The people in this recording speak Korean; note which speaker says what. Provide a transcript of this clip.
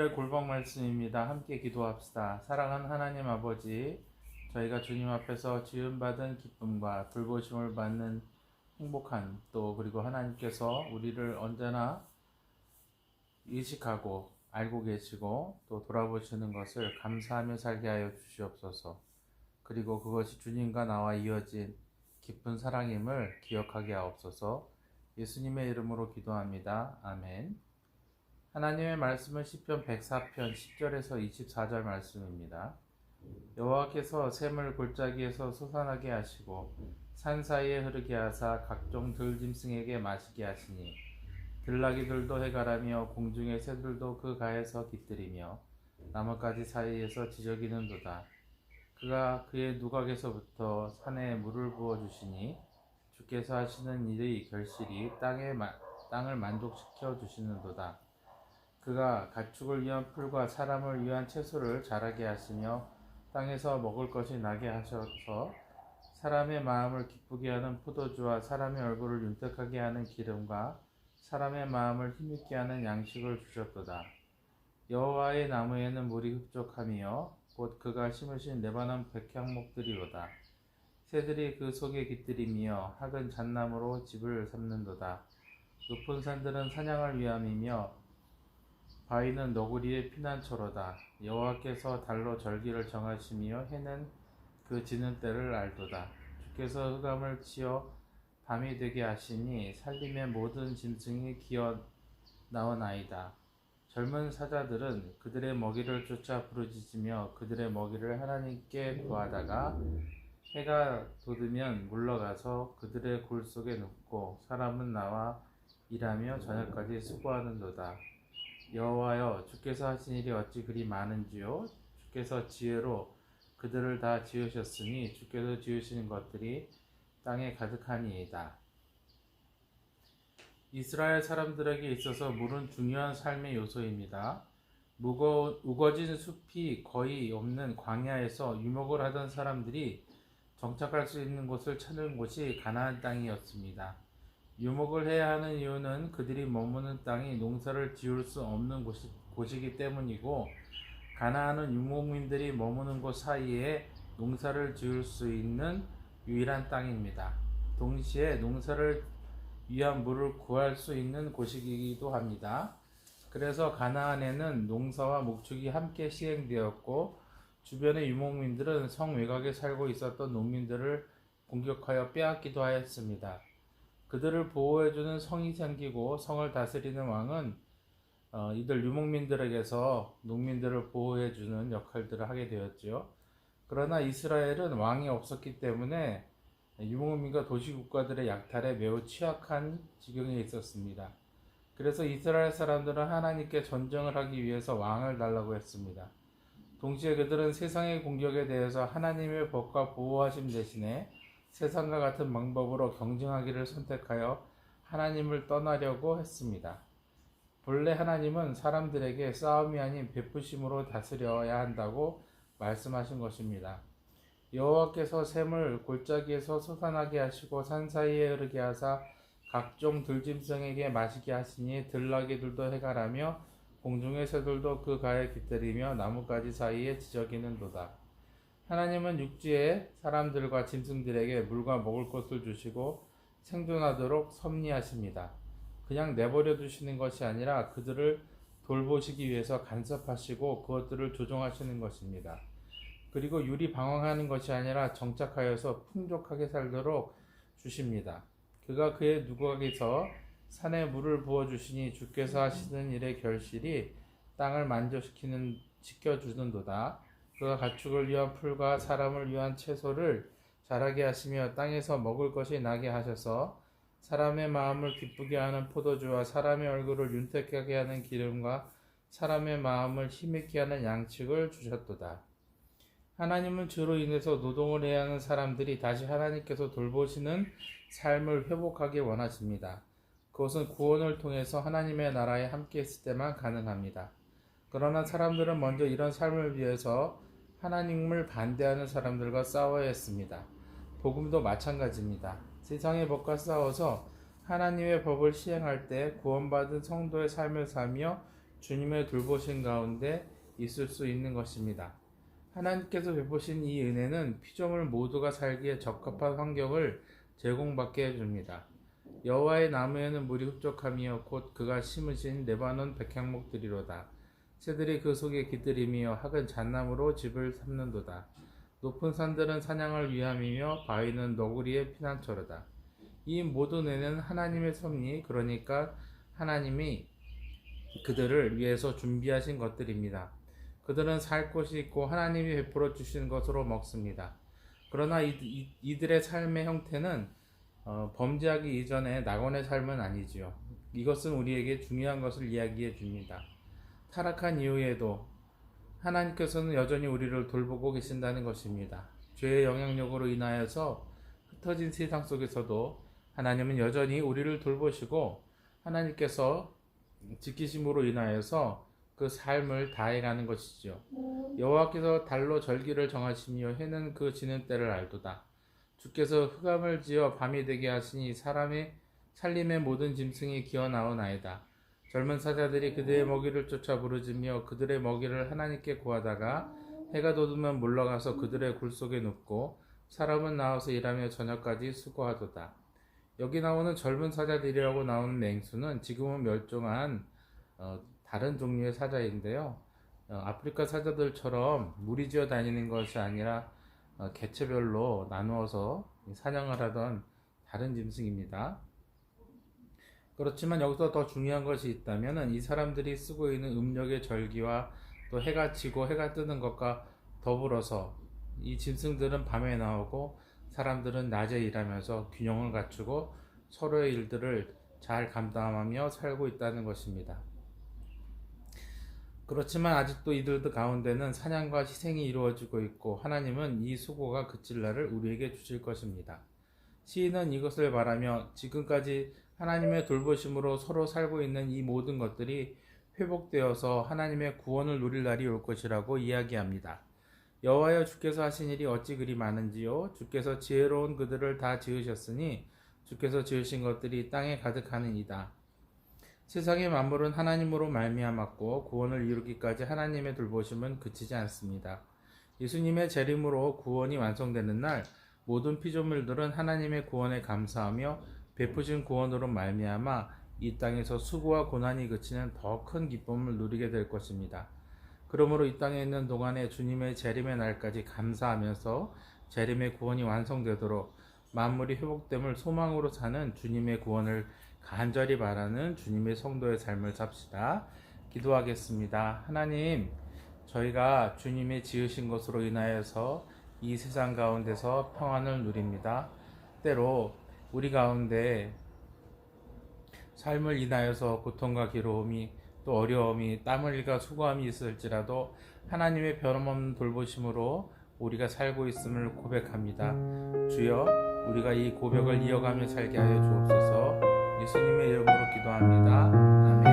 Speaker 1: 오늘의 골방 말씀입니다. 함께 기도합시다. 사랑하는 하나님 아버지, 저희가 주님 앞에서 지음받은 기쁨과 돌보심을 받는 행복한 그리고 하나님께서 우리를 언제나 의식하고 알고 계시고 또 돌아보시는 것을 감사하며 살게 하여 주시옵소서. 그리고 그것이 주님과 나와 이어진 깊은 사랑임을 기억하게 하옵소서. 예수님의 이름으로 기도합니다. 아멘. 하나님의 말씀은 시편 104편 10절에서 24절 말씀입니다. 여호와께서 샘을 골짜기에서 솟아나게 하시고 산 사이에 흐르게 하사 각종 들짐승에게 마시게 하시니 들나귀들도 해가라며 공중의 새들도 그 가에서 깃들이며 나뭇가지 사이에서 지저귀는도다. 그가 그의 누각에서부터 산에 물을 부어주시니 주께서 하시는 일의 결실이 땅을 만족시켜 주시는도다. 그가 가축을 위한 풀과 사람을 위한 채소를 자라게 하시며 땅에서 먹을 것이 나게 하셔서 사람의 마음을 기쁘게 하는 포도주와 사람의 얼굴을 윤택하게 하는 기름과 사람의 마음을 힘있게 하는 양식을 주셨도다. 여호와의 나무에는 물이 흡족하며 곧 그가 심으신 레바논 백향목들이로다. 새들이 그 속에 깃들이며 학은 잣나무로 집을 삼는도다. 높은 산들은 사냥을 위함이며 바위는 너구리의 피난처로다. 여호와께서 달로 절기를 정하시며 해는 그 지는 때를 알도다. 주께서 흑암을 치어 밤이 되게 하시니 살림의 모든 짐승이 기어 나오나이다. 젊은 사자들은 그들의 먹이를 쫓아 부르짖으며 그들의 먹이를 하나님께 구하다가 해가 돋으면 물러가서 그들의 골 속에 눕고 사람은 나와 일하며 저녁까지 수고하는도다. 여호와여, 주께서 하신 일이 어찌 그리 많은지요? 주께서 지혜로 그들을 다 지으셨으니 주께서 지으시는 것들이 땅에 가득하니이다. 이스라엘 사람들에게 있어서 물은 중요한 삶의 요소입니다. 우거진 숲이 거의 없는 광야에서 유목을 하던 사람들이 정착할 수 있는 곳을 찾는 곳이 가나안 땅이었습니다. 유목을 해야 하는 이유는 그들이 머무는 땅이 농사를 지을 수 없는 곳이기 때문이고, 가나안은 유목민들이 머무는 곳 사이에 농사를 지을 수 있는 유일한 땅입니다. 동시에 농사를 위한 물을 구할 수 있는 곳이기도 합니다. 그래서 가나안에는 농사와 목축이 함께 시행되었고, 주변의 유목민들은 성 외곽에 살고 있었던 농민들을 공격하여 빼앗기도 하였습니다. 그들을 보호해주는 성이 생기고 성을 다스리는 왕은 이들 유목민들에게서 농민들을 보호해주는 역할들을 하게 되었죠. 그러나 이스라엘은 왕이 없었기 때문에 유목민과 도시국가들의 약탈에 매우 취약한 지경에 있었습니다. 그래서 이스라엘 사람들은 하나님께 전쟁을 하기 위해서 왕을 달라고 했습니다. 동시에 그들은 세상의 공격에 대해서 하나님의 법과 보호하심 대신에 세상과 같은 방법으로 경쟁하기를 선택하여 하나님을 떠나려고 했습니다. 본래 하나님은 사람들에게 싸움이 아닌 베푸심으로 다스려야 한다고 말씀하신 것입니다. 여호와께서 샘을 골짜기에서 솟아나게 하시고 산 사이에 흐르게 하사 각종 들짐승에게 마시게 하시니 들나귀들도 해가라며 공중의 새들도 그 가에 깃들이며 나뭇가지 사이에 지저귀는도다. 하나님은 육지의 사람들과 짐승들에게 물과 먹을 것을 주시고 생존하도록 섭리하십니다. 그냥 내버려 두시는 것이 아니라 그들을 돌보시기 위해서 간섭하시고 그것들을 조종하시는 것입니다. 그리고 유리 방황하는 것이 아니라 정착하여서 풍족하게 살도록 주십니다. 그가 그의 누각에서 산에 물을 부어주시니 주께서 하시는 일의 결실이 땅을 지켜주는도다. 그가 가축을 위한 풀과 사람을 위한 채소를 자라게 하시며 땅에서 먹을 것이 나게 하셔서 사람의 마음을 기쁘게 하는 포도주와 사람의 얼굴을 윤택하게 하는 기름과 사람의 마음을 힘있게 하는 양식을 주셨도다. 하나님은 주로 인해서 노동을 해야 하는 사람들이 다시 하나님께서 돌보시는 삶을 회복하기 원하십니다. 그것은 구원을 통해서 하나님의 나라에 함께 있을 때만 가능합니다. 그러나 사람들은 먼저 이런 삶을 위해서 하나님을 반대하는 사람들과 싸워야 했습니다. 복음도 마찬가지입니다. 세상의 법과 싸워서 하나님의 법을 시행할 때 구원받은 성도의 삶을 살며 주님의 돌보신 가운데 있을 수 있는 것입니다. 하나님께서 베푸신 이 은혜는 피조물 모두가 살기에 적합한 환경을 제공받게 해줍니다. 여호와의 나무에는 물이 흡족함이여 곧 그가 심으신 레바논 백향목들이로다. 새들이 그 속에 깃들이며 학은 잣나무로 집을 삼는도다. 높은 산들은 사냥을 위함이며 바위는 너구리의 피난처로다. 이 모든 애는 하나님의 섭리, 그러니까 하나님이 그들을 위해서 준비하신 것들입니다. 그들은 살 곳이 있고 하나님이 베풀어 주신 것으로 먹습니다. 그러나 이들의 삶의 형태는 범죄하기 이전의 낙원의 삶은 아니지요. 이것은 우리에게 중요한 것을 이야기해 줍니다. 타락한 이후에도 하나님께서는 여전히 우리를 돌보고 계신다는 것입니다. 죄의 영향력으로 인하여서 흩어진 세상 속에서도 하나님은 여전히 우리를 돌보시고 하나님께서 지키심으로 인하여서 그 삶을 다해가는 것이지요. 여호와께서 달로 절기를 정하시며 해는 그 지는 때를 알도다. 주께서 흑암을 지어 밤이 되게 하시니 사람의 살림의 모든 짐승이 기어나오나이다. 젊은 사자들이 그들의 먹이를 쫓아 부르짖며 그들의 먹이를 하나님께 구하다가 해가 돋으면 물러가서 그들의 굴 속에 눕고 사람은 나와서 일하며 저녁까지 수고하도다. 여기 나오는 젊은 사자들이라고 나오는 맹수는 지금은 멸종한 다른 종류의 사자인데요. 아프리카 사자들처럼 무리지어 다니는 것이 아니라 개체별로 나누어서 사냥을 하던 다른 짐승입니다. 그렇지만 여기서 더 중요한 것이 있다면 이 사람들이 쓰고 있는 음력의 절기와 또 해가 지고 해가 뜨는 것과 더불어서 이 짐승들은 밤에 나오고 사람들은 낮에 일하면서 균형을 갖추고 서로의 일들을 잘 감당하며 살고 있다는 것입니다. 그렇지만 아직도 이들 가운데는 사냥과 희생이 이루어지고 있고 하나님은 이 수고가 그칠 날을 우리에게 주실 것입니다. 시인은 이것을 말하며 지금까지 하나님의 돌보심으로 서로 살고 있는 이 모든 것들이 회복되어서 하나님의 구원을 누릴 날이 올 것이라고 이야기합니다. 여호와여 주께서 하신 일이 어찌 그리 많은지요. 주께서 지혜로운 그들을 다 지으셨으니 주께서 지으신 것들이 땅에 가득하느니이다. 세상의 만물은 하나님으로 말미암았고 구원을 이루기까지 하나님의 돌보심은 그치지 않습니다. 예수님의 재림으로 구원이 완성되는 날 모든 피조물들은 하나님의 구원에 감사하며 베푸신 구원으로 말미암아 이 땅에서 수고와 고난이 그치는 더 큰 기쁨을 누리게 될 것입니다. 그러므로 이 땅에 있는 동안에 주님의 재림의 날까지 감사하면서 재림의 구원이 완성되도록 만물이 회복됨을 소망으로 사는 주님의 구원을 간절히 바라는 주님의 성도의 삶을 삽시다. 기도하겠습니다. 하나님, 저희가 주님의 지으신 것으로 인하여서 이 세상 가운데서 평안을 누립니다. 때로 우리 가운데 삶을 인하여서 고통과 괴로움이 또 어려움이 땀 흘리가 수고함이 있을지라도 하나님의 변함없는 돌보심으로 우리가 살고 있음을 고백합니다. 주여, 우리가 이 고백을 이어가며 살게 하여 주옵소서. 예수님의 이름으로 기도합니다. 아멘.